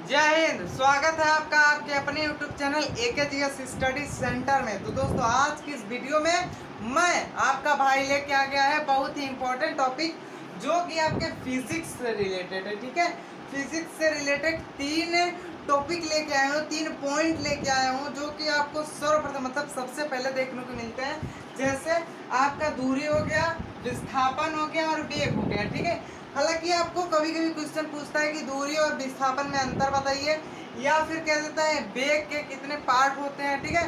जय हिंद। स्वागत है आपका आपके अपने YouTube channel AKGS study centre में। तो दोस्तों, आज की इस वीडियो में मैं आपका भाई लेके आ गया है बहुत ही इम्पोर्टेंट टॉपिक, जो कि आपके फिजिक्स से रिलेटेड है। ठीक है, फिजिक्स से रिलेटेड 3 टॉपिक लेके आया हूँ, 3 पॉइंट लेके आया हूँ, जो कि आपको सर्वप्रथम मतलब सबसे पहले देखने को मिलते हैं। जैसे आपका दूरी हो गया, विस्थापन हो गया और वेग हो गया। ठीक है, हालांकि आपको कभी कभी क्वेश्चन पूछता है कि दूरी और विस्थापन में अंतर बताइए, या फिर कह देता है वेग के कितने पार्ट होते हैं। ठीक है,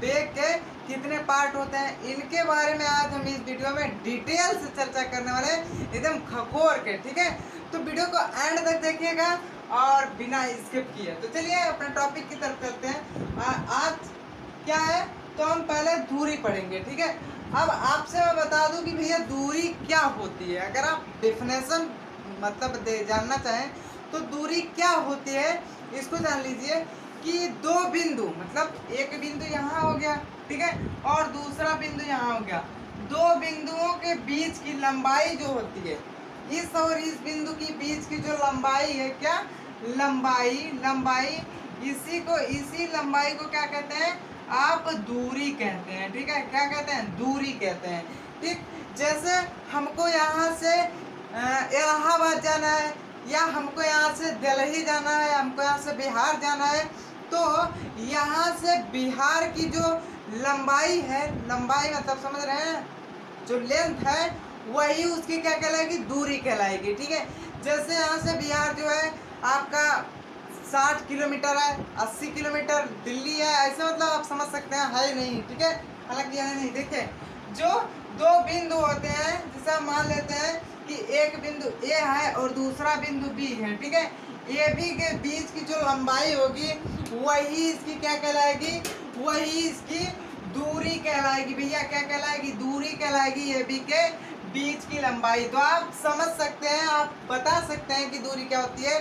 वेग के कितने पार्ट होते हैं, इनके बारे में आज हम इस वीडियो में डिटेल से चर्चा करने वाले हैं, एकदम खखोर के। ठीक है, तो वीडियो को एंड तक देखिएगा और बिना स्किप किए। तो चलिए अपने टॉपिक की तरफ चलते हैं। आज क्या है, तो हम पहले दूरी पढ़ेंगे। ठीक है, अब आपसे मैं बता दूं कि भैया दूरी क्या होती है। अगर आप डेफिनेशन मतलब जानना चाहें तो दूरी क्या होती है, इसको जान लीजिए कि दो बिंदु, मतलब एक बिंदु यहाँ हो गया, ठीक है, और दूसरा बिंदु यहाँ हो गया। दो बिंदुओं के बीच की लंबाई जो होती है, इस और इस बिंदु की बीच की जो लंबाई है, क्या लंबाई, इसी लंबाई को क्या कहते हैं, आप दूरी कहते हैं। ठीक है, क्या कहते हैं, दूरी कहते हैं। ठीक, जैसे हमको यहाँ से इलाहाबाद जाना है, या हमको यहाँ से दिल्ली जाना है, हमको यहाँ से बिहार जाना है, तो यहाँ से बिहार की जो लंबाई है, लंबाई मतलब समझ रहे हैं, जो लेंथ है, वही उसकी क्या कहलाएगी, दूरी कहलाएगी। ठीक है, जैसे यहाँ से बिहार जो है आपका 60 किलोमीटर है, 80 किलोमीटर दिल्ली है, ऐसे मतलब आप समझ सकते हैं, है नहीं। ठीक है, हालांकि है नहीं। देखिए, जो दो बिंदु होते हैं, जैसे हम मान लेते हैं कि एक बिंदु ए है और दूसरा बिंदु बी है। ठीक है, ए बी के बीच की जो लंबाई होगी, वही इसकी क्या कहलाएगी, वही इसकी दूरी कहलाएगी। भैया क्या कहलाएगी, दूरी कहलाएगी, ए बी के बीच की लंबाई। तो आप समझ सकते हैं, आप बता सकते हैं कि दूरी क्या होती है,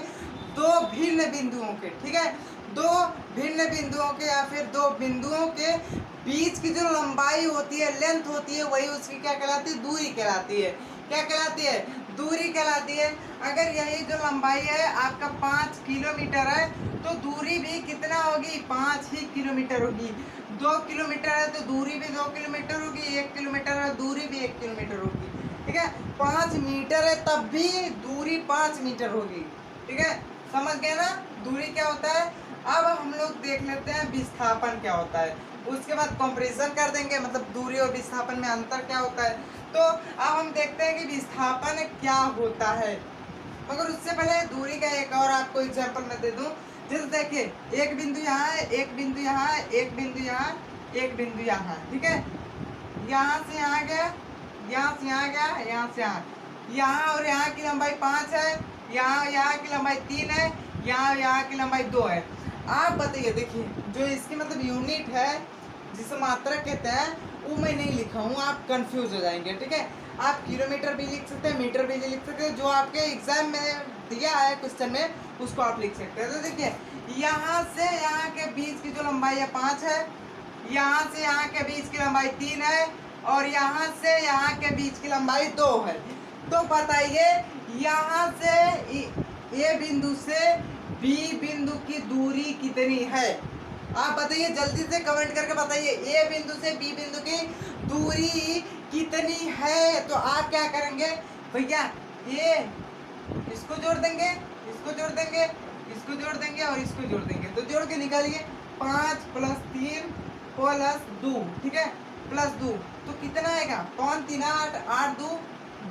दो भिन्न बिंदुओं के, ठीक है, दो भिन्न बिंदुओं के या फिर दो बिंदुओं के बीच की जो लंबाई होती है, लेंथ होती है, वही उसकी क्या कहलाती है, दूरी कहलाती है। क्या कहलाती है, दूरी कहलाती है। अगर यही जो लंबाई है आपका 5 किलोमीटर है, तो दूरी भी कितना होगी, 5 ही किलोमीटर होगी। 2 किलोमीटर है तो दूरी भी 2 किलोमीटर होगी, 1 किलोमीटर है दूरी भी 1 किलोमीटर होगी। ठीक है, 5 मीटर है तब भी दूरी 5 मीटर होगी। ठीक है, समझ गए ना दूरी क्या होता है। अब हम लोग देख लेते हैं विस्थापन क्या होता है, उसके बाद कंपैरिजन कर देंगे, मतलब दूरी और विस्थापन में अंतर क्या होता है। तो अब हम देखते हैं कि विस्थापन क्या होता है, मगर उससे पहले दूरी का एक और आपको एग्जांपल मैं दे दूं। जैसे देखिए, एक बिंदु यहाँ है, एक बिंदु यहाँ है, एक बिंदु यहाँ, एक बिंदु यहाँ। ठीक है, यहाँ से यहाँ गया, यहाँ से यहाँ गया, यहाँ से यहाँ और यहाँ की लंबाई 5 है, यहाँ की लंबाई 3 है, यहाँ की लंबाई 2 है। आप बताइए, देखिए जो इसकी मतलब यूनिट है, जिसे मात्रा कहते हैं, वो मैं नहीं लिखा हूँ, आप कंफ्यूज हो जाएंगे। ठीक है, आप किलोमीटर भी लिख सकते हैं, मीटर भी लिख सकते हैं, जो आपके एग्जाम में दिया है क्वेश्चन में, उसको आप लिख सकते हैं। तो देखिए, यहाँ से यहाँ के बीच की जो लंबाई है 5 है, यहाँ से यहाँ के बीच की लंबाई 3 है, और यहाँ से यहाँ के बीच की लंबाई 2 है। तो बताइए, यहाँ से ए बिंदु से बी बिंदु की दूरी कितनी है, आप बताइए, जल्दी से कमेंट करके बताइए, ए बिंदु से बी बिंदु की दूरी कितनी है। तो आप क्या करेंगे भैया, ये इसको जोड़ देंगे, इसको जोड़ देंगे, इसको जोड़ देंगे और इसको जोड़ देंगे, तो जोड़ के निकालिए, 5 + 3 + 2, ठीक है, +2, तो कितना आएगा, 5 3 8, 8 2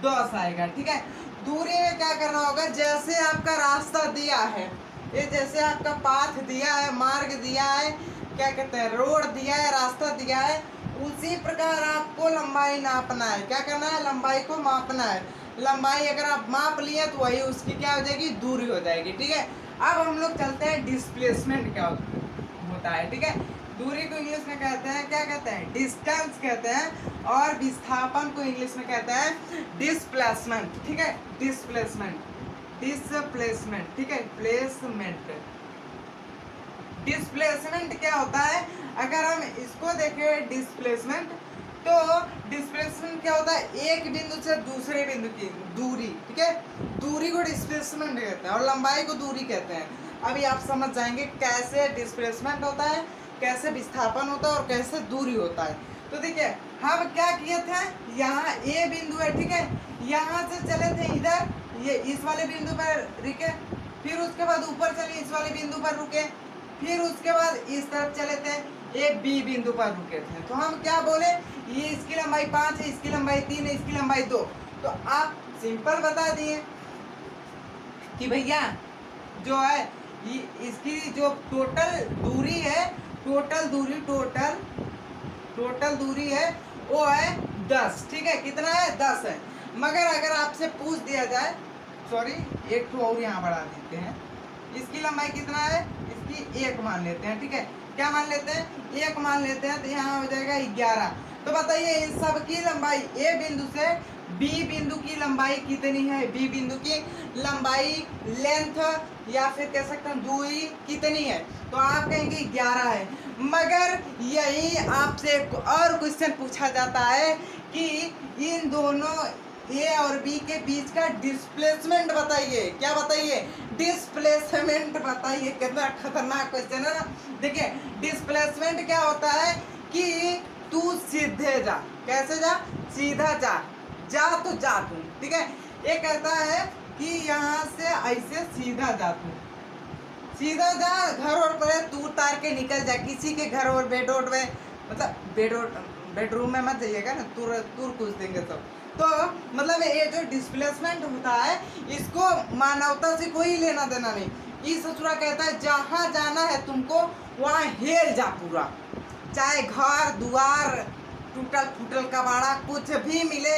10 आएगा। ठीक है, दूरी में क्या करना होगा, जैसे आपका रास्ता दिया है, ये जैसे आपका पाथ दिया है, मार्ग दिया है, क्या कहते हैं, रोड दिया है, रास्ता दिया है, उसी प्रकार आपको लंबाई नापना है। क्या करना है, लंबाई को मापना है। लंबाई अगर आप माप लिए तो वही उसकी क्या हो जाएगी, दूरी हो जाएगी। ठीक है, अब हम लोग चलते हैं डिस्प्लेसमेंट क्या होता है। ठीक है, दूरी को इंग्लिश में कहते हैं, क्या कहते हैं, डिस्टेंस कहते हैं, और विस्थापन को इंग्लिश में कहते हैं डिस्प्लेसमेंट। ठीक है, डिस्प्लेसमेंट, ठीक है, प्लेसमेंट। डिस्प्लेसमेंट क्या होता है, अगर हम इसको देखें डिस्प्लेसमेंट, तो डिस्प्लेसमेंट क्या होता है, एक बिंदु से दूसरे बिंदु की दूरी। ठीक है, दूरी को डिस्प्लेसमेंट कहते हैं और लंबाई को दूरी कहते हैं। अभी आप समझ जाएंगे कैसे डिस्प्लेसमेंट होता है, कैसे विस्थापन होता है और कैसे दूरी होता है। तो देखिए हम क्या किए थे, यहाँ ए बिंदु है, ठीक है, यहाँ से चले थे इधर, ये इस वाले बिंदु पर रुके, फिर उसके बाद ऊपर चले इस वाले बिंदु पर रुके, फिर उसके बाद इस तरफ चले थे, ए बी बिंदु पर रुके थे। तो हम क्या बोले, ये इसकी लंबाई 5 है, इसकी लंबाई 3 है, इसकी लंबाई 2। तो आप सिंपल बता दिए कि भैया जो है इसकी जो टोटल दूरी है, टोटल दूरी है वो है 10, ठीक है, कितना है 10 है। मगर अगर आपसे पूछ दिया जाए, सॉरी एक तो और यहाँ बढ़ा देते हैं, इसकी लंबाई कितना है, इसकी 1 मान लेते हैं, ठीक है, क्या मान लेते हैं, 1 मान लेते हैं, तो यहाँ हो जाएगा 11। तो बताइए इन सब की लंबाई ए बिंदु से बी बिंदु की लंबाई कितनी है, बी बिंदु की लंबाई लेंथ या फिर कह सकते हैं दूरी कितनी है, तो आप कहेंगे 11 है। मगर यही आपसे एक और क्वेश्चन पूछा जाता है कि इन दोनों ए और बी के बीच का डिस्प्लेसमेंट बताइए, क्या बताइए, डिस्प्लेसमेंट बताइए। कितना खतरनाक क्वेश्चन है ना। देखिए डिस्प्लेसमेंट क्या होता है कि तू सीधे जा, कैसे जा, सीधा जा, जा तो जा तू, ठीक है। ये कहता है कि यहाँ से ऐसे सीधा जा तू, सीधा जा, घर और पर तू तार के निकल जा, किसी के घर और बेडरूम में, मतलब बेडरूम में मत जाइएगा ना, तूर कुछ देंगे सब। तो मतलब ये जो डिस्प्लेसमेंट होता है इसको मानवता से कोई लेना देना नहीं। ये ससुरा कहता है जहाँ जाना है तुमको वहाँ हेल जा पूरा, चाहे घर दुआर टूटल फूटल कबाड़ा कुछ भी मिले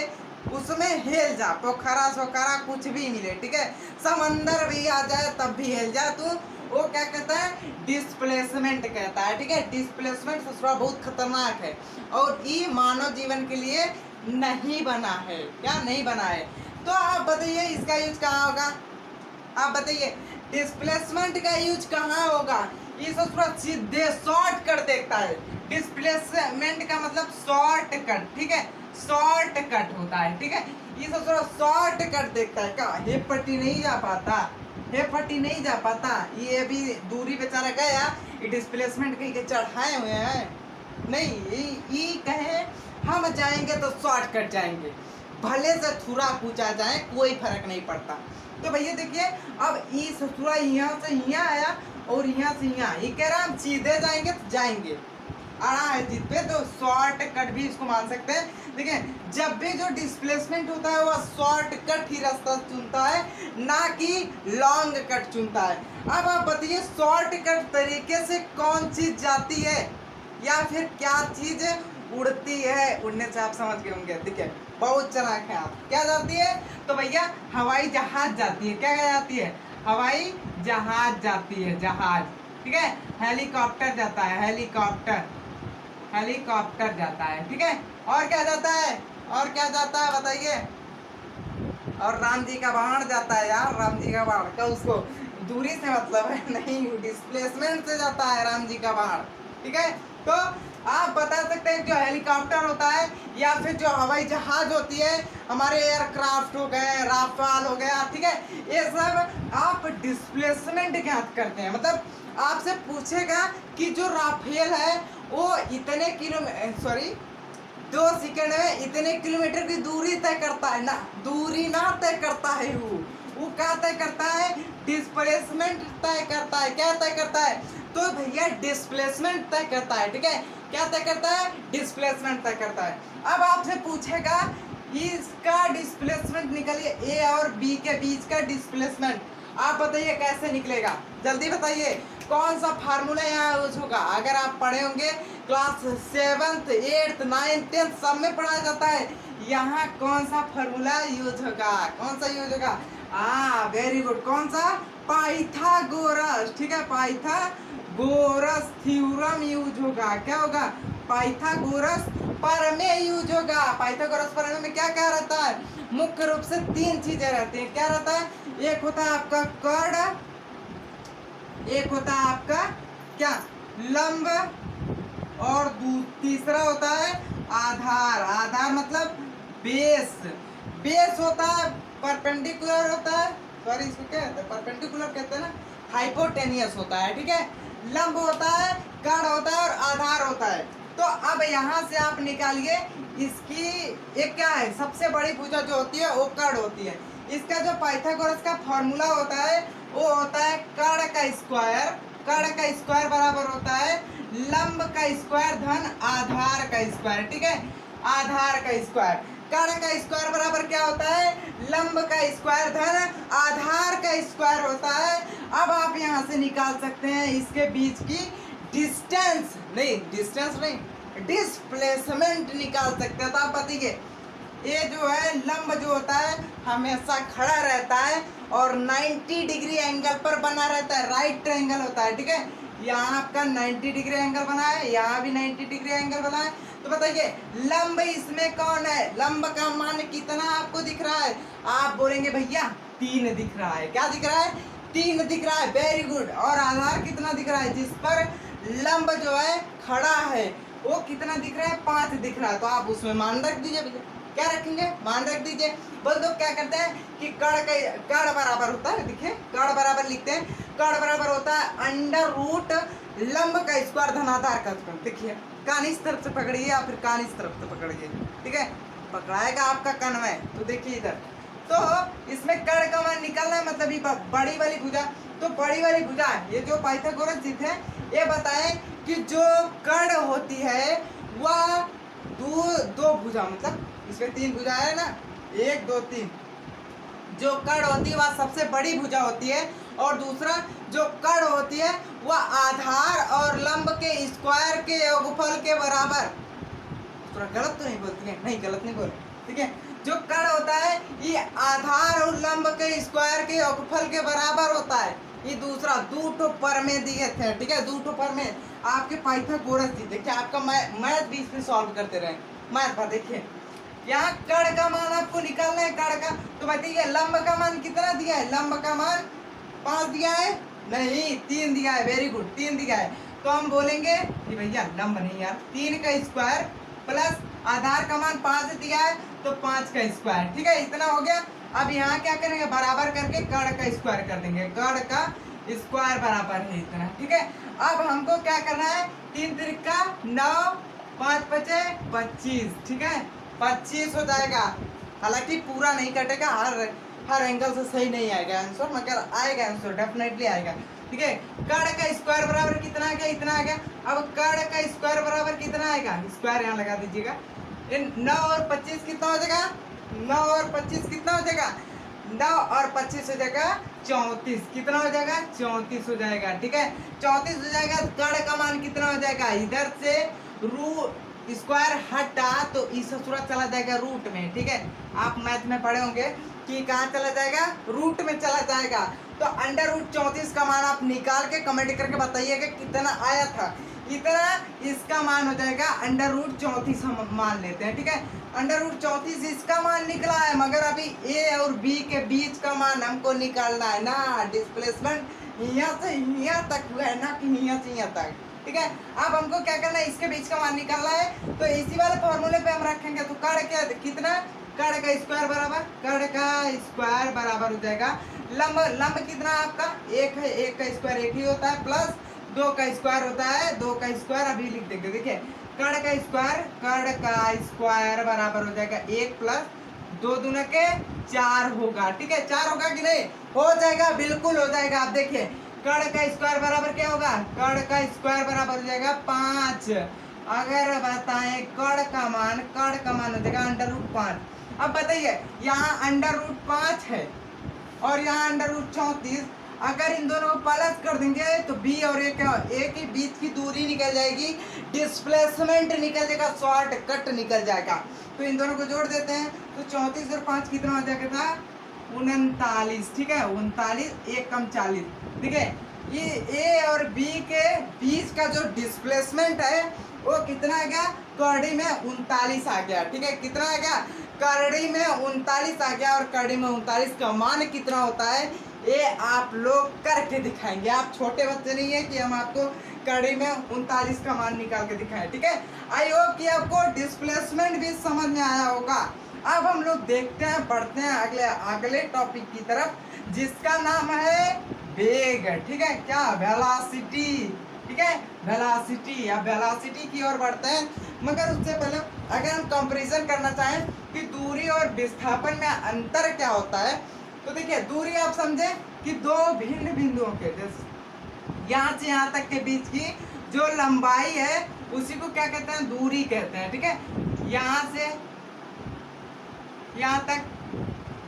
उसमें हेल जा, पोखरा सोखरा कुछ भी मिले, ठीक है, समंदर भी आ जाए तब भी हेल जा तू। वो क्या कहता है, डिस्प्लेसमेंट कहता है, ठीक है। डिस्प्लेसमेंट ससुरा बहुत खतरनाक है और ये मानव जीवन के लिए नहीं बना है, क्या नहीं बना है। तो आप बताइए इसका यूज कहाँ होगा, आप बताइए डिस्प्लेसमेंट का यूज कहाँ होगा। ये ससुरा सीधे शॉर्ट कट देखता है, डिस्प्लेसमेंट का मतलब शॉर्ट कट, ठीक है, शॉर्ट कट होता है, ठीक है। ये ससुरा शॉर्ट कट देखता है, क्या हे पट्टी नहीं जा पाता, हे पट्टी नहीं जा पाता, ये भी दूरी बेचारा गया, ये डिस्प्लेसमेंट कहीं के चढ़ाए हुए हैं नहीं, ये कहे हम जाएंगे तो शॉर्टकट जाएंगे, भले से थोड़ा पूछा जाए कोई फर्क नहीं पड़ता। तो भैया देखिए अब ये ससुरा यहाँ से यहाँ आया और यहाँ से यहाँ, ये कह रहा हम सीधे जाएंगे तो जाएंगे, आना है जिद पे, तो शॉर्ट कट भी इसको मान सकते हैं। देखिए जब भी जो डिस्प्लेसमेंट होता है वह शॉर्ट कट ही रास्ता चुनता है, ना कि लॉन्ग कट चुनता है। अब आप बताइए शॉर्ट कट तरीके से कौन चीज जाती है या फिर क्या चीज उड़ती है, उड़ने से आप समझ गए होंगे, देखिए बहुत चालाक है आप। क्या जाती है, तो भैया हवाई जहाज जाती है, क्या जाती है, हवाई जहाज जाती है, जहाज, ठीक है, हेलीकॉप्टर जाता है, हेलीकॉप्टर जाता है, ठीक है। और क्या जाता है, और क्या जाता है बताइए, और राम जी का बाण जाता है यार, राम जी का बाण, क्या उसको दूरी से मतलब है, नहीं डिस्प्लेसमेंट से जाता है राम जी का बाण, ठीक है। तो आप बता सकते हैं जो हेलीकॉप्टर होता है या फिर जो हवाई जहाज होती है, हमारे एयरक्राफ्ट हो गए, राफेल हो गया, ठीक है, ये सब आप डिस्प्लेसमेंट ज्ञात करते हैं। मतलब आपसे पूछेगा कि जो राफेल है वो इतने किलोमीटर 2 सेकंड में इतने किलोमीटर की दूरी तय करता है ना, दूरी ना तय करता है, वो क्या तय करता है, डिस्प्लेसमेंट तय करता है। क्या तय करता है, तो भैया डिस्प्लेसमेंट तय करता है, ठीक है, क्या तय करता है, डिस्प्लेसमेंट तय करता है। अब आपसे पूछेगा इसका डिस्प्लेसमेंट निकलिए, ए और बी के बीच का डिस्प्लेसमेंट, आप बताइए कैसे निकलेगा, जल्दी बताइए कौन सा फार्मूला यहाँ यूज होगा। अगर आप पढ़े होंगे class 7th 8th 9th 10th सब में पढ़ा जाता है, यहाँ कौन सा फार्मूला यूज होगा, कौन सा यूज होगा, वेरी गुड, कौन सा, पाइथागोरस, ठीक है, पाइथागोरस थ्योरम यूज होगा। क्या होगा, पाइथागोरस प्रमेय यूज होगा। पाइथागोरस प्रमेय में क्या क्या रहता है, मुख्य रूप से 3 चीजें रहती हैं। क्या रहता है, एक होता है आपका कर्ण, एक होता है आपका क्या लंब, और तीसरा होता है आधार। आधार मतलब बेस होता है, परपेंडिकुलर होता है, सॉरी इसको क्या कहते हैं, परपेंडिकुलर कहते हैं ना, हाइपोटेनियस होता है, ठीक है। लंब होता है, कर्ण होता है और आधार होता है। तो अब यहाँ से आप निकालिए इसकी एक क्या है, सबसे बड़ी भुजा जो होती है वो कर्ण होती है। इसका जो पाइथागोरस का फॉर्मूला होता है वो होता है कर्ण का स्क्वायर। कर्ण का स्क्वायर बराबर होता है लंब का स्क्वायर धन आधार का स्क्वायर, ठीक है। आधार का स्क्वायर, कर्ण का स्क्वायर बराबर क्या होता है, लंब का स्क्वायर धन आधार का स्क्वायर होता है। अब आप यहाँ से निकाल सकते हैं इसके बीच की डिस्टेंस नहीं डिस्प्लेसमेंट निकाल सकते हैं। तो आप बताइए, ये जो है लंब जो होता है हमेशा खड़ा रहता है और 90 डिग्री एंगल पर बना रहता है, राइट ट्रायंगल होता है, ठीक है। यहाँ आपका 90 डिग्री एंगल बना है, यहाँ भी 90 डिग्री एंगल बना है। तो बताइए लंब इसमें कौन है, लंब का मान कितना आपको दिख रहा है। आप बोलेंगे भैया 3 दिख रहा है। क्या दिख रहा है, 3 दिख रहा है, वेरी गुड। और आधार कितना दिख रहा है, जिस पर लंब जो है खड़ा है वो कितना दिख रहा है, 5 दिख रहा है। तो आप उसमें मान रख दीजिए भैया, क्या रखेंगे, मान रख दीजिए। बोल दो क्या करते हैं कि कर्ण बराबर होता है, देखिए कर्ण बराबर लिखते हैं, कर्ण बराबर होता है अंडर रूट लंब का स्क्वायर धनाधार का स्क्वायर। देखिए कान इस तरफ से पकड़िए या फिर कान इस तरफ से पकड़िए, ठीक है। पकड़ाएगा आपका कान में, तो देखिए इधर, तो इसमें कर्ण का मान निकालना है, मतलब ये बड़ी वाली भुजा। तो बड़ी वाली भुजा ये जो पाइथागोरस जी थे ये बताएं कि जो कर्ण होती है वह दो भुजा, मतलब इसमें 3 भुजा है ना, 1 2 3। जो कर्ण होती है वह सबसे बड़ी भुजा होती है और दूसरा जो कर्ण होती है वह आधार और लंब के स्क्वायर के योगफल के बराबर। थोड़ा गलत तो नहीं बोलती है, नहीं गलत नहीं बोल, ठीक है। जो कर्ण होता है ये आधार और लंब के स्क्वायर के योगफल के बराबर होता है। ये दूसरा 2 ठो प्रमेय दिए थे, ठीक है, 2 ठो प्रमेय आपके पाइथागोरस जी। देखिए आपका मैथ भी इसमें सॉल्व करते रहे, मैथ पर देखिए यहाँ कर्ण का मान आपको निकालना है, कर्ण का। तो बताइए लंब का मान कितना दिया है, लंब का मान 5 दिया है, नहीं 3 दिया है, वेरी गुड 3 दिया है। तो हम बोलेंगे कि भैया लंब नहीं यार, 3 का स्क्वायर प्लस आधार का मान 5 दिया है तो 5 का स्क्वायर, ठीक है, इतना हो गया। अब यहाँ क्या करेंगे, बराबर करके कर्ण का स्क्वायर कर देंगे, कर्ण का स्क्वायर बराबर है इतना, ठीक है। अब हमको क्या करना है, 3 त्रिका 9, 5 पचे 25, ठीक है, 25 हो जाएगा। हालांकि पूरा नहीं कटेगा, हर एंगल से सही नहीं आएगा आंसर, मगर आएगा आंसर, डेफिनेटली आएगा, ठीक है। कर्ण का स्क्वायर बराबर कितना आ गया, इतना आ गया। अब कर्ण का स्क्वायर बराबर कितना आएगा, स्क्वायर यहाँ लगा दीजिएगा। 9 और 25 कितना हो जाएगा, 9 और 25 कितना हो जाएगा, 9 और 25 हो जाएगा 34, कितना हो जाएगा 34 हो जाएगा, ठीक है, 34 हो जाएगा। कर्ण का मान कितना हो जाएगा, इधर से रूट स्क्वायर हटा तो इस सूरत चला जाएगा रूट में, ठीक है। आप मैथ में पढ़े होंगे कि कहाँ चला जाएगा, रूट में चला जाएगा। तो अंडर रूट 34 का मान आप निकाल के कमेंट करके बताइएगा कितना आया था, इतना इसका मान हो जाएगा अंडर रूट 34 हम मान लेते हैं, ठीक है। अंडर रूट 34 इसका मान निकला है, मगर अभी ए और बी के बीच का मान हमको निकालना है ना, डिस्प्लेसमेंट यहाँ से यहाँ तक हुआ है ना कि यहाँ से यहाँ तक, ठीक है। अब हमको क्या करना है, इसके बीच का मान निकालना है। तो इसी वाले फॉर्मूले पे हम रखेंगे। तो कर्ण क्या कितना, कर्ण का स्क्वायर बराबर, कर्ण का स्क्वायर बराबर हो जाएगा लंब कितना आपका 1 है, 1 का स्क्वायर 1 ही होता है, प्लस 2 का स्क्वायर होता है, 2 का स्क्वायर अभी लिख देंगे। देखिए कर्ण का स्क्वायर बराबर हो जाएगा 1 प्लस 2 दूना के 4 होगा, ठीक है। 4 होगा कि नहीं, हो जाएगा, बिल्कुल हो जाएगा। आप देखिए कर्ण का स्क्वायर बराबर क्या होगा, कर्ण का स्क्वायर बराबर हो जाएगा 5। अगर बताएं कर्ण का मान हो जाएगा अंडर रूट 5। अब बताइए यहाँ अंडर रूट 5 है और यहाँ अंडर रूट 34, अगर इन दोनों को प्लस कर देंगे तो बी और ए के बीच की दूरी निकल जाएगी, डिस्प्लेसमेंट निकल जाएगा, शॉर्ट कट निकल जाएगा। तो इन दोनों को जोड़ देते हैं तो 34 और 5 कितना हो जाएगा था 39, ठीक है, 39 1 कम 40, ठीक है। ये ए और बी के बीच का जो डिस्प्लेसमेंट है वो कितना आ गया, कड़ी में 39 आ गया, ठीक है। कितना आ गया, कड़ी में 39 आ गया। और कड़ी में 39 का मान कितना होता है ये आप लोग करके दिखाएंगे। आप छोटे बच्चे नहीं है कि हम आपको कड़ी में 39 का मान निकाल के दिखाएं, ठीक है। आई होप कि आपको डिस्प्लेसमेंट भी समझ में आया होगा। अब हम लोग देखते हैं, बढ़ते हैं अगले टॉपिक की तरफ, जिसका नाम है वेग, ठीक है, क्या वेलोसिटी, ठीक है, वेलोसिटी। अब वेलोसिटी की ओर बढ़ते हैं, मगर उससे पहले अगर हम कंपैरिजन करना चाहें कि दूरी और विस्थापन में अंतर क्या होता है, तो देखिए दूरी आप समझे कि दो भिन्न बिंदुओं के, जैसे यहाँ से यहाँ तक के बीच की जो लंबाई है उसी को क्या कहते हैं, दूरी कहते हैं, ठीक है। यहाँ से यहाँ तक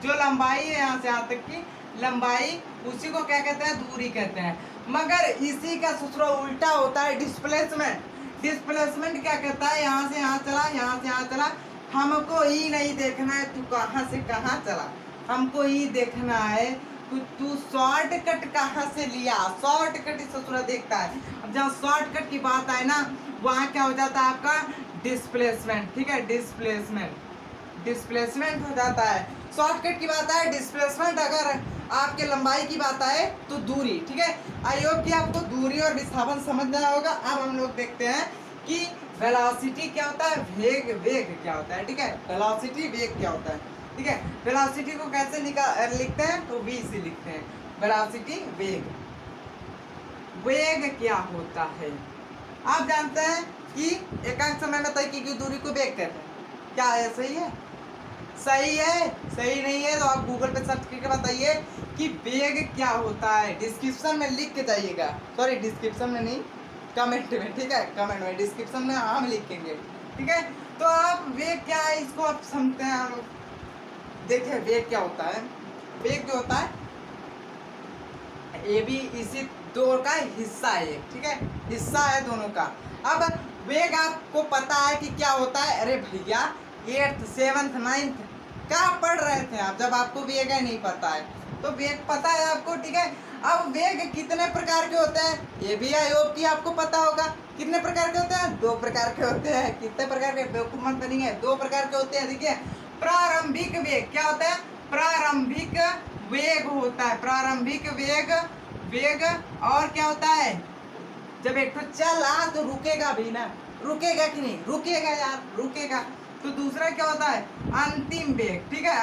जो लंबाई है, यहाँ से यहाँ तक की लंबाई, उसी को क्या कहते हैं, दूरी कहते हैं। मगर इसी का दूसरा उल्टा होता है डिस्प्लेसमेंट। डिस्प्लेसमेंट क्या कहता है, यहाँ से यहाँ चला, यहाँ से यहाँ चला, हमको ही नहीं देखना है तू कहाँ से कहाँ चला, हमको ही देखना है तू शॉर्टकट कहाँ से लिया, शॉर्टकट इस ससुरा देखता है। अब जहाँ शॉर्टकट की बात आए ना, वहाँ क्या हो जाता है आपका डिस्प्लेसमेंट, ठीक है, डिस्प्लेसमेंट हो जाता है। शॉर्टकट की बात आए डिस्प्लेसमेंट, अगर आपके लंबाई की बात आए तो दूरी, ठीक है। आई होप कि आपको दूरी और विस्थापन समझना होगा। अब हम लोग देखते हैं कि वेलोसिटी क्या होता है, वेग क्या होता है, ठीक है, वेलोसिटी वेग क्या होता है, ठीक है। वेलोसिटी को कैसे लिखते हैं, तो v से लिखते हैं, वेलोसिटी वेग। वेग क्या होता है, आप जानते हैं कि एकांक समय में तय की गई दूरी को वेग कहते हैं। क्या है, सही है, सही है, सही नहीं है तो आप गूगल पे सर्च करके बताइए कि वेग क्या होता है। डिस्क्रिप्शन में लिख के जाइएगा, सॉरी डिस्क्रिप्शन में नहीं, कमेंट में, ठीक है, कमेंट में, डिस्क्रिप्शन में हम लिखेंगे, ठीक है। तो आप वेग क्या है इसको आप समझते हैं। हम देखिए वेग क्या होता है, वेग जो होता है ये भी इसी दो का हिस्सा है, ठीक है, हिस्सा है दोनों का। अब वेग आपको पता है कि क्या होता है, अरे भैया 8th 7th 9th क्या पढ़ रहे थे आप, जब आपको वेग है नहीं पता है, तो वेग पता है आपको, ठीक है। अब वेग कितने प्रकार के होते हैं, ये भी आई होप कि आपको पता होगा। कितने प्रकार के होते हैं, 2 प्रकार के होते हैं। कितने प्रकार के, बेवकूफ मत बनिए, 2 प्रकार के होते हैं। देखिए प्रारंभिक वेग क्या होता है, प्रारंभिक वेग होता है, प्रारंभिक वेग। और क्या होता है, जब एक चला तो रुकेगा भी ना, रुकेगा कि नहीं, रुकेगा यार, रुकेगा। तो दूसरा क्या होता है, अंतिम वेग, ठीक है,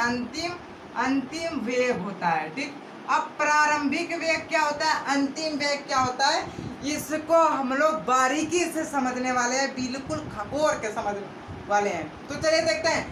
अंतिम वेग होता है, ठीक। अब प्रारंभिक वेग क्या होता है, अंतिम वेग क्या होता है, इसको हम लोग बारीकी से समझने वाले हैं, बिल्कुल खगोल के समझने वाले हैं। तो चलिए देखते हैं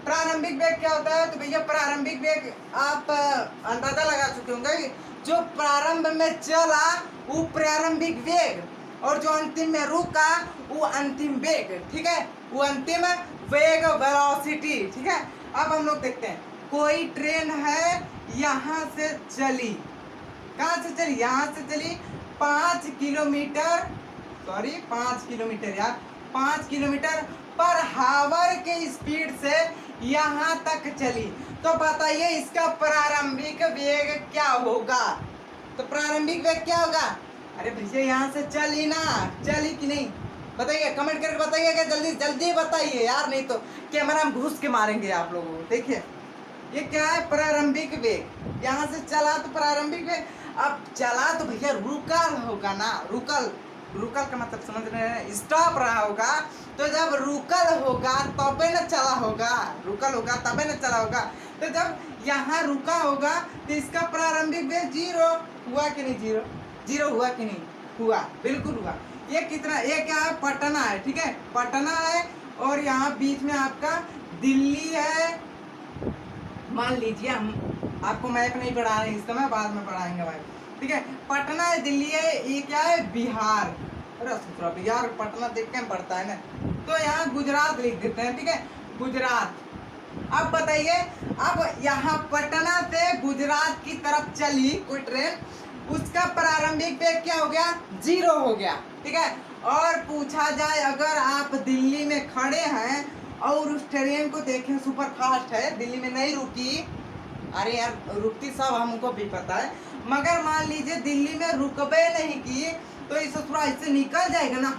प्रारंभिक वेग क्या होता है। तो भैया प्रारंभिक वेग आप अंदाजा लगा चुके होंगे, जो प्रारंभ में चला वो प्रारंभिक वेग, और जो अंतिम में रुका वो अंतिम वेग, ठीक है, वो अंतिम वेग, वेलोसिटी, ठीक है। अब हम लोग देखते हैं कोई ट्रेन है यहाँ से चली, कहाँ से चली, यहाँ से चली 5 किलोमीटर, सॉरी 5 किलोमीटर यार, 5 किलोमीटर पर हावर के स्पीड से यहाँ तक चली, तो बताइए इसका प्रारंभिक वेग क्या होगा। तो प्रारंभिक वेग क्या होगा, अरे भैया यहाँ से चली ना, चली कि नहीं, बताइए, कमेंट करके बताइएगा, जल्दी जल्दी बताइए यार, नहीं तो कैमरा में घुस के मारेंगे आप लोगों को। देखिए ये क्या है, प्रारंभिक वेग, यहाँ से चला तो प्रारंभिक वेग। अब चला तो भैया रुकल होगा ना, रुकल का मतलब समझ रहे हैं, स्टॉप रहा होगा। तो जब रुकल होगा तबे न चला होगा, रुकल होगा तबे न चला होगा। तो जब यहाँ रुका होगा तो इसका प्रारंभिक वेग 0 हुआ कि नहीं, 0 हुआ कि नहीं हुआ, बिल्कुल हुआ। ये कितना, ये क्या है, पटना है, ठीक है, पटना है, और यहाँ बीच में आपका दिल्ली है। मान लीजिए हम आपको मैप नहीं पढ़ा रहे इस समय, बाद में पढ़ाएंगे भाई, ठीक है। पटना है, दिल्ली है, ये क्या है, बिहार। अरे बिहार पटना देख के पड़ता है ना, तो यहाँ गुजरात लिख देते हैं, ठीक है, गुजरात। अब बताइए, अब यहाँ पटना से गुजरात की तरफ चली कोई ट्रेन, उसका प्रारंभिक वेग क्या हो गया, 0 हो गया, ठीक है। और पूछा जाए अगर आप दिल्ली में खड़े हैं और उस ट्रेन को देखें, सुपर फास्ट है, दिल्ली में नहीं रुकी, अरे यार रुकती सब हमको भी पता है, मगर मान लीजिए दिल्ली में रुकबे नहीं की, तो इस थोड़ा इससे निकल जाएगा ना,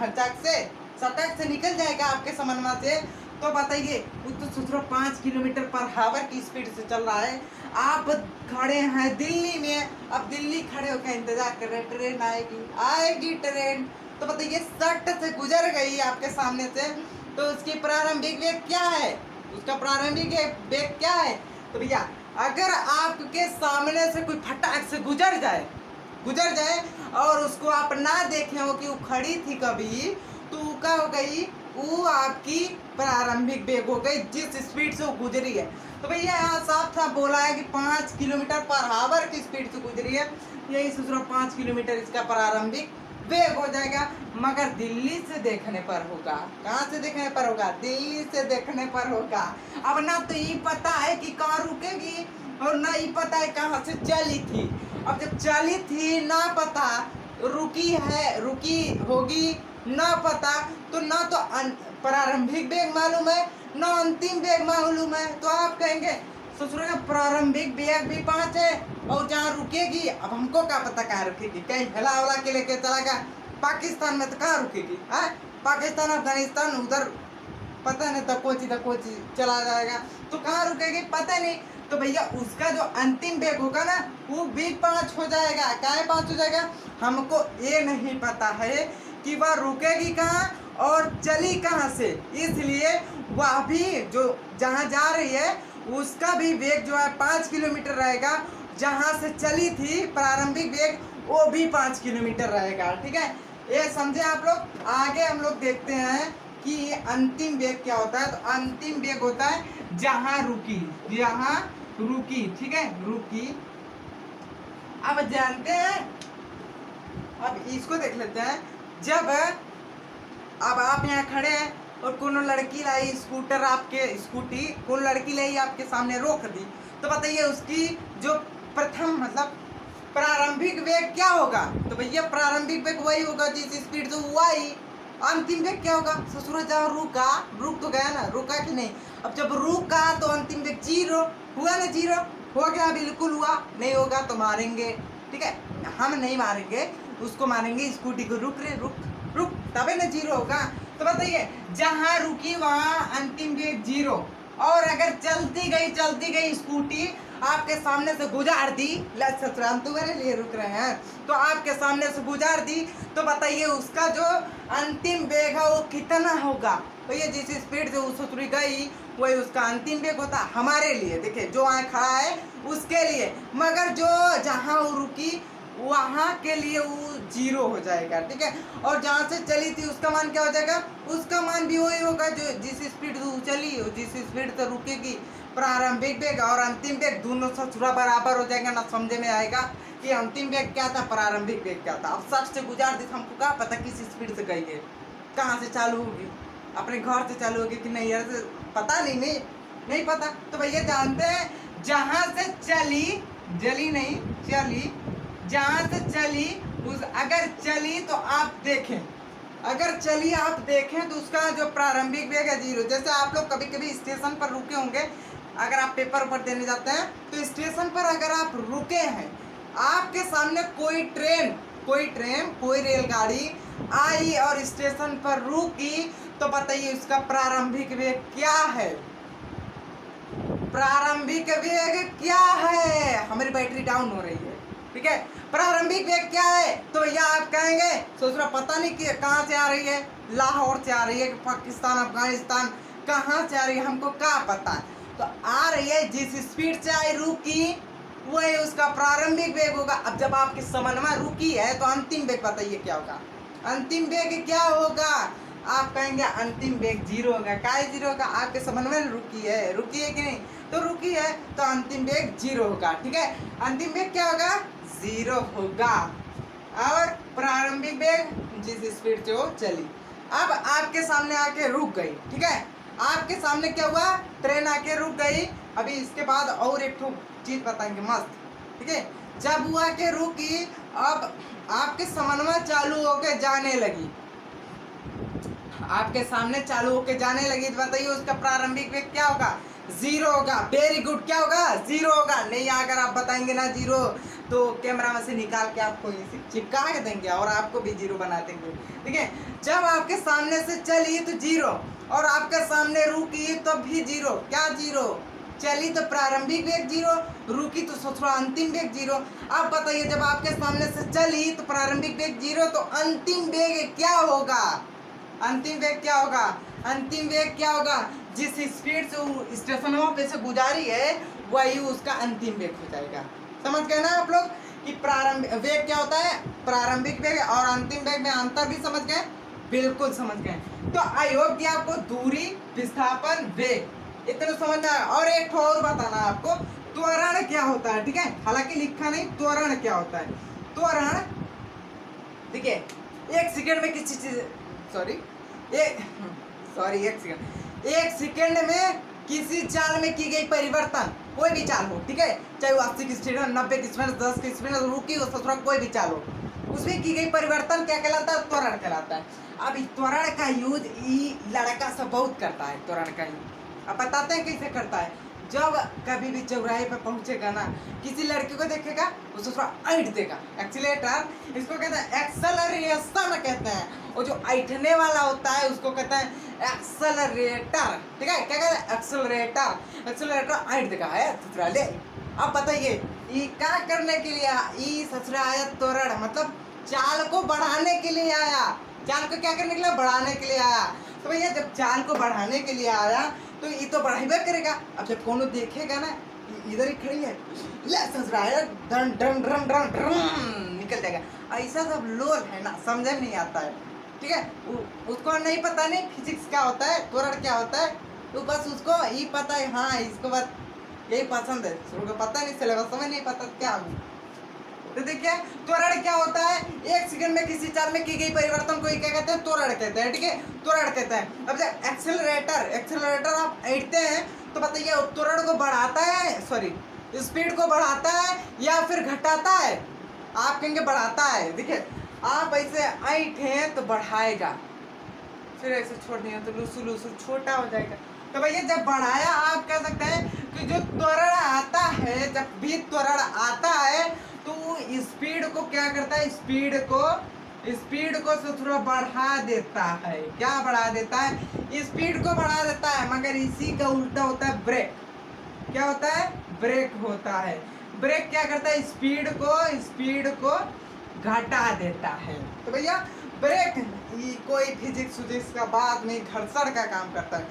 सटक से निकल जाएगा आपके समन्वय से। तो बताइए वो तो सोच 5 किलोमीटर पर हावर की स्पीड से चल रहा है, आप खड़े हैं दिल्ली में, अब दिल्ली खड़े होकर इंतजार कर रहे, ट्रेन आएगी ट्रेन, तो बताइए सट से गुजर गई आपके सामने से, तो उसकी प्रारंभिक वेग क्या है, उसका प्रारंभिक वेग क्या है। तो भैया अगर आपके सामने से कोई फटाक से गुजर जाए, गुजर जाए और उसको आप ना देखें हो कि वो खड़ी थी कभी, तो वो क्या हो गई, वो आपकी प्रारंभिक वेग हो गई जिस स्पीड से वो गुजरी है। तो भैया यहाँ साफ साफ बोला है कि 5 किलोमीटर पर आवर की स्पीड से गुजरी है, यही सोच 5 किलोमीटर इसका प्रारंभिक वेग हो जाएगा। मगर दिल्ली से देखने पर होगा, कहाँ से देखने पर होगा, दिल्ली से देखने पर होगा। अब ना तो ये पता है कि कार रुकेगी और ना ही पता है कहाँ से चली थी। अब जब चली थी ना पता, रुकी है, रुकी होगी ना पता, तो ना तो प्रारंभिक वेग मालूम है ना अंतिम वेग मालूम है, तो आप कहेंगे ससुर का प्रारंभिक वेग भी 5 है और जहाँ रुकेगी, अब हमको क्या पता कहाँ रुकेगी, कहीं हिला उला के लेके चला गया पाकिस्तान में तो कहाँ रुकेगी है, पाकिस्तान अफगानिस्तान उधर पता नहीं तक कोची चला जाएगा, तो कहाँ रुकेगी पता नहीं। तो भैया उसका जो अंतिम वेग होगा ना वो भी 5 हो जाएगा। क्या 5 हो जाएगा, हमको ये नहीं पता है कि वह रुकेगी कहाँ और चली कहाँ से, इसलिए वह भी जो जहाँ जा रही है उसका भी वेग जो है 5 किलोमीटर रहेगा, जहाँ से चली थी प्रारंभिक वेग वो भी 5 किलोमीटर रहेगा। ठीक है, ये समझे आप लोग। आगे हम लोग देखते हैं कि अंतिम वेग क्या होता है। तो अंतिम वेग होता है जहाँ रुकी, जहाँ रुकी, ठीक है, रुकी। अब जानते हैं, अब इसको देख लेते हैं। जब अब आप यहाँ खड़े हैं और कोनो लड़की लाई स्कूटर, आपके स्कूटी कोई लड़की लाई आपके सामने रोक दी, तो बताइए उसकी जो प्रथम मतलब प्रारंभिक वेग क्या होगा। तो भैया प्रारंभिक वेग वही होगा जिस स्पीड से हुआ ही। अंतिम वेग क्या होगा, ससुर जहाँ रुका, रुक तो गया ना, रुका कि नहीं। अब जब रुका तो अंतिम वेग 0 हुआ ना, 0 हो गया, बिल्कुल हुआ। नहीं होगा तो मारेंगे, ठीक है, हम नहीं मारेंगे उसको, मारेंगे स्कूटी को, रुक रे रुक रुक, तभी ना 0 होगा। तो बताइए जहाँ रुकी वहाँ अंतिम वेग 0, और अगर चलती गई स्कूटी आपके सामने से गुजार दी, ससुराल तुम्हारे लिए रुक रहे हैं, तो आपके सामने से गुजार दी, तो बताइए उसका जो अंतिम वेग है वो कितना होगा। तो ये जिस स्पीड से वो ससुरी गई वही उसका अंतिम वेग होता है हमारे लिए। देखिए जो वहाँ खड़ा है उसके लिए, मगर जो जहाँ वो रुकी वहाँ के लिए वो 0 हो जाएगा, ठीक है। और जहाँ से चली थी उसका मान क्या हो जाएगा, उसका मान भी वही होगा जो जिस स्पीड से चली, जिस स्पीड से रुकेगी। प्रारंभिक वेग और अंतिम वेग दोनों ससुरा बराबर हो जाएगा, ना समझे में आएगा कि अंतिम वेग क्या था, प्रारंभिक वेग क्या था। अब सच से गुजार दी, हमको क्या पता किस स्पीड से गई है, कहाँ से चालू होगी, अपने घर से चालू होगी कि नहीं, यार पता नहीं पता। तो भैया जानते हैं जहाँ से चली, जहाँ से चली उस, अगर चली तो आप देखें, अगर चली आप देखें तो उसका जो प्रारंभिक वेग है 0। जैसे आप लोग कभी कभी स्टेशन पर रुके होंगे, अगर आप पेपर ऊपर देने जाते हैं तो स्टेशन पर अगर आप रुके हैं, आपके सामने कोई ट्रेन कोई रेलगाड़ी आई और स्टेशन पर रुकी, तो बताइए उसका प्रारंभिक वेग क्या है, प्रारंभिक वेग क्या है। हमारी बैटरी डाउन हो रही है, ठीक है, प्रारंभिक वेग क्या है। तो भैया आप कहेंगे सोचना पता नहीं कि कहाँ से आ रही है, लाहौर से आ रही है कि पाकिस्तान अफगानिस्तान कहाँ से आ रही है, हमको क्या पता। तो आ रही है जिस स्पीड से आई रुकी वही उसका प्रारंभिक वेग होगा। अब जब आपकी समन्वय रुकी है तो अंतिम वेग बताइए क्या होगा, अंतिम वेग क्या होगा। आप कहेंगे अंतिम वेग 0 होगा। क्या 0 होगा, आपके समन्वय रुकी है कि नहीं, तो रुकी है तो अंतिम वेग 0 होगा, ठीक है। अंतिम वेग क्या होगा, 0 होगा। और प्रारंभिक वेग जिस स्पीड से वो चली, अब आपके सामने आके रुक गई, ठीक है, आपके सामने क्या हुआ, ट्रेन आके रुक गई। अभी इसके बाद और एक चीज बताएंगे मस्त, ठीक है। जब हुआ के रुकी, अब आपके समन्वय चालू होके जाने लगी, आपके सामने चालू होके जाने लगी, तो बताइए उसका प्रारंभिक वेग क्या होगा, 0 होगा। वेरी गुड, क्या होगा, 0 होगा। नहीं अगर आप बताएंगे ना 0, तो कैमरा में से निकाल के आपको चिपका के देंगे और आपको भी 0 बना देंगे, ठीक है। जब आपके सामने से चली तो 0, और आपके सामने रुकी तो भी 0। क्या 0, चली तो प्रारंभिक वेग 0, रुकी तो ससुरा अंतिम वेग 0। आप बताइए जब आपके सामने से चली तो प्रारंभिक वेग 0, तो अंतिम वेग क्या होगा, अंतिम वेग क्या होगा, अंतिम वेग क्या होगा, जिस स्पीड से स्टेशनों पे से गुजारी है वही उसका अंतिम वेग हो जाएगा। समझ गए ना आप लोग। कि प्रारंभिक वेग क्या होता है, प्रारंभिक वेग और अंतिम वेग में अंतर भी समझ गए, बिल्कुल समझ गए। तो आई होप कि आपको दूरी, विस्थापन, वेग इतना समझ में आया। और एक और बताना आपको, त्वरण क्या होता है, ठीक है, हालांकि लिखा नहीं, त्वरण क्या होता है। त्वरण देखिए, एक सेकंड में किसी चीज एक सेकंड में किसी चाल में की गई परिवर्तन, कोई भी चाल हो, ठीक है, चाहे वो 80 की स्पीड हो, 90 की स्पीड, 10 की स्पीड, रुकी हो, ससुरा कोई भी चाल हो, उसमें की गई परिवर्तन क्या कहलाता है, त्वरण कहलाता है। अब इस त्वरण का यूज लड़का सब बहुत करता है, त्वरण का यूज अब बताते हैं कैसे करता है। जब कभी भी चौराहे पे पहुंचेगा ना, किसी लड़की को देखेगा, उसको थोड़ा ऐंठ देगा, एक्सीलेटर, इसको कहते हैं एक्सेलरेशन कहते हैं, और जो ऐंठने वाला होता है उसको कहते हैं एक्सेलरेटर, ठीक है, क्या कहते हैं, एक्सेलरेटर, एक्सेलरेटर ऐंठ देगा है ससुराले। अब बताइए ये क्या करने के लिए, ये ससुरा आया त्वरण, मतलब चाल को बढ़ाने के लिए आया, चाल को क्या करने के लिए, बढ़ाने के लिए आया। तो भैया जब चाल को बढ़ाने के लिए आया तो ये तो बढ़ाइबे करेगा। अब जब कोनो देखेगा ना, इधर ही खड़ी है, ले ससुरा है, done done done done done निकल जाएगा। ऐसा सब लोल है ना, समझ में नहीं आता है, ठीक है, उसको नहीं पता, नहीं फिजिक्स क्या होता है, त्वरण क्या होता है, तो बस उसको ये पता है, हाँ इसको बस यही पसंद है, उसको पता नहीं, सिलेबस में नहीं पता क्या हो। तो देखिए त्वरण क्या होता है, एक सेकंड में किसी चाल में की गई परिवर्तन को क्या कहते हैं, त्वरण कहते हैं, ठीक है, त्वरण कहते हैं। अब जब एक्सेलरेटर आप ऐंठते हैं तो बताइए त्वरण को बढ़ाता है, सॉरी स्पीड को बढ़ाता है या फिर घटाता है, आप कहेंगे बढ़ाता है। देखिए आप ऐसे ऐंठे तो बढ़ाएगा, फिर ऐसे छोड़ दिया तो लूसू लूसू छोटा हो जाएगा। तो भैया जब बढ़ाया, आप कह सकते हैं कि जो त्वरण आता है, जब भी त्वरण आता है तो स्पीड को क्या करता है, स्पीड को थोड़ा बढ़ा देता है। क्या बढ़ा देता है, स्पीड को बढ़ा देता है, मगर इसी का उल्टा होता है ब्रेक। क्या होता है, ब्रेक होता है। ब्रेक क्या करता है, स्पीड को घटा देता है। तो भैया ब्रेक कोई फिजिक्स का बात नहीं, घर्षण का काम करता है,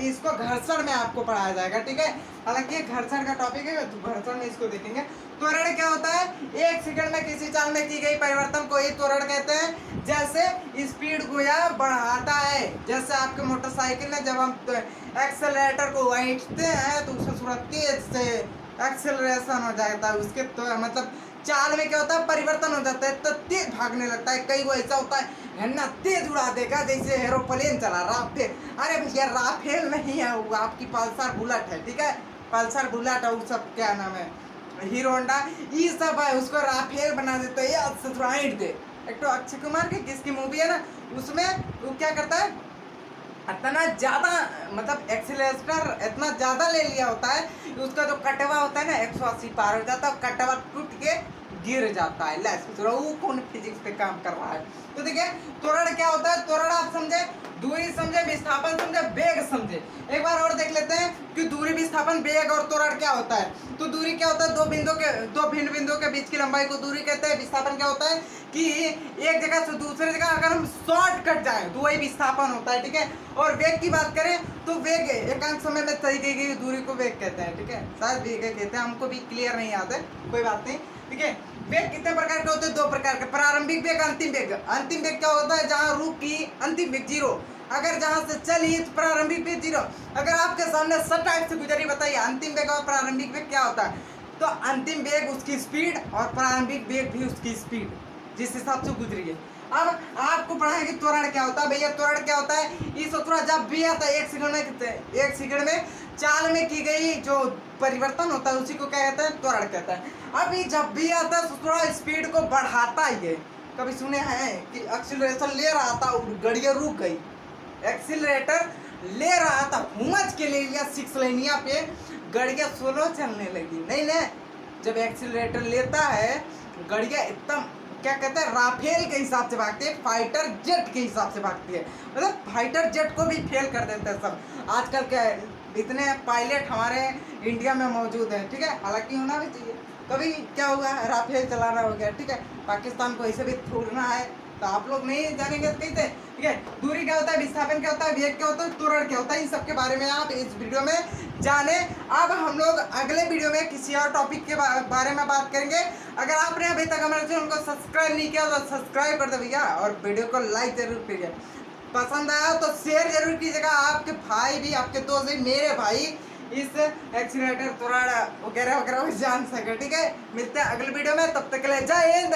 इसको घर्षण में आपको पढ़ाया जाएगा, ठीक है, हालांकि घर्षण का टॉपिक है तो घर्षण में इसको देखेंगे। त्वरण क्या होता है, एक सेकंड में किसी चाल में की गई परिवर्तन को ही त्वरण कहते हैं। जैसे स्पीड को या बढ़ाता है, जैसे आपके मोटरसाइकिल में जब हम एक्सेलरेटर को ऐंठते हैं तो उससे थोड़ा तेज से एक्सेलरेशन हो जाता है, उसके तो मतलब चाल में क्या होता है, परिवर्तन हो जाता है, तो तेज भागने लगता है। कई वो ऐसा होता है ना, तेज उड़ा देगा जैसे एरोप्लेन चला, राफेल। अरे भैया राफेल नहीं है वो, आपकी पल्सर बुलेट है, ठीक है, पल्सर बुलेट और सब क्या नाम है, हीरो होंडा, ये सब है, उसको राफेल बना देते हैं, ससुराइट दे। एक तो अक्षय कुमार की किसकी मूवी है ना, उसमें वो क्या करता है, इतना ज़्यादा मतलब एक्सीलरेटर इतना ज़्यादा ले लिया होता है, उसका जो कटवा होता है ना 180 पार हो जाता है, कटवा टूट के गिर जाता है। वो कौन फिजिक्स पे काम कर रहा है। तो देखिए त्वरण क्या होता है, त्वरण आप समझे, दूरी समझे, विस्थापन समझे, वेग समझे। एक बार और देख लेते हैं कि दूरी, विस्थापन, वेग और त्वरण क्या होता है। तो दूरी क्या होता है, दो भिन्न बिंदुओं के बीच की लंबाई को दूरी कहते हैं। विस्थापन क्या होता है कि एक जगह से दूसरे जगह अगर हम शॉर्ट कट जाए तो वही विस्थापन होता है, ठीक है। और वेग की बात करें तो वेग एकांक समय में तय की गई दूरी को वेग कहते हैं, ठीक है, शायद वेग कहते हैं, हमको भी क्लियर नहीं आता है, कोई बात नहीं, ठीक है। वेग कितने प्रकार के होते हैं, दो प्रकार के, प्रारंभिक वेग, अंतिम वेग। अंतिम वेग क्या होता है, जहाँ रुकी, अंतिम वेग 0, अगर जहाँ से चली तो प्रारंभिक वेग 0। अगर आपके सामने सटाइट से गुजरी, बताइए अंतिम वेग और प्रारंभिक वेग क्या होता है। तो अंतिम वेग उसकी स्पीड और प्रारंभिक वेग भी उसकी स्पीड, जिस हिसाब से गुजरी है। अब आपको पढ़ाएंगे त्वरण क्या होता है। भैया त्वरण क्या होता है, इस त्वरण जब भी आता है एक सेकंड में चाल में की गई जो परिवर्तन होता है उसी को क्या कहते हैं, त्वरण कहता है। अब ये जब भी आता है तो थोड़ा स्पीड को बढ़ाता ही है। कभी सुने हैं कि एक्सीलरेशन ले रहा था और गाड़िया रुक गई, एक्सीलरेटर ले रहा था, हुमच के ले लिया 6 लाइनिया पे, गाड़िया स्लो चलने लगी। नहीं नहीं, जब एक्सीलरेटर लेता है गाड़िया एकदम क्या कहते हैं, राफेल के हिसाब से भागती है, फाइटर जेट के हिसाब से भागती है, मतलब फाइटर जेट को भी फेल कर देते हैं सब। आजकल क्या है, इतने पायलट हमारे इंडिया में मौजूद हैं, ठीक है, हालांकि होना भी चाहिए। कभी क्या हुआ, राफेल चलाना हो गया, ठीक है, पाकिस्तान को ऐसे भी थूरना है तो आप लोग नहीं जानेंगे तो कैसे, ठीक है। दूरी क्या होता है, विस्थापन क्या होता है, वेग क्या होता है, त्वरण क्या होता है, इन सब के बारे में आप इस वीडियो में जाने। अब हम लोग अगले वीडियो में किसी और टॉपिक के बारे में बात करेंगे। अगर आपने अभी तक हमारे चैनल को सब्सक्राइब नहीं किया तो सब्सक्राइब कर दो भैया, और वीडियो को लाइक जरूर कीजिए। पसंद आया तो शेयर जरूर कीजिएगा, आपके भाई भी, आपके दोस्त भी, मेरे भाई इस एक्सीलरेटर त्वरण वगैरह वगैरह जान सके, ठीक है। मिलते हैं अगले वीडियो में, तब तक के लिए जय हिंद,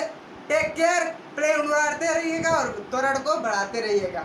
टेक केयर, प्ले उड़ाते रहिएगा और त्वरण को बढ़ाते रहिएगा।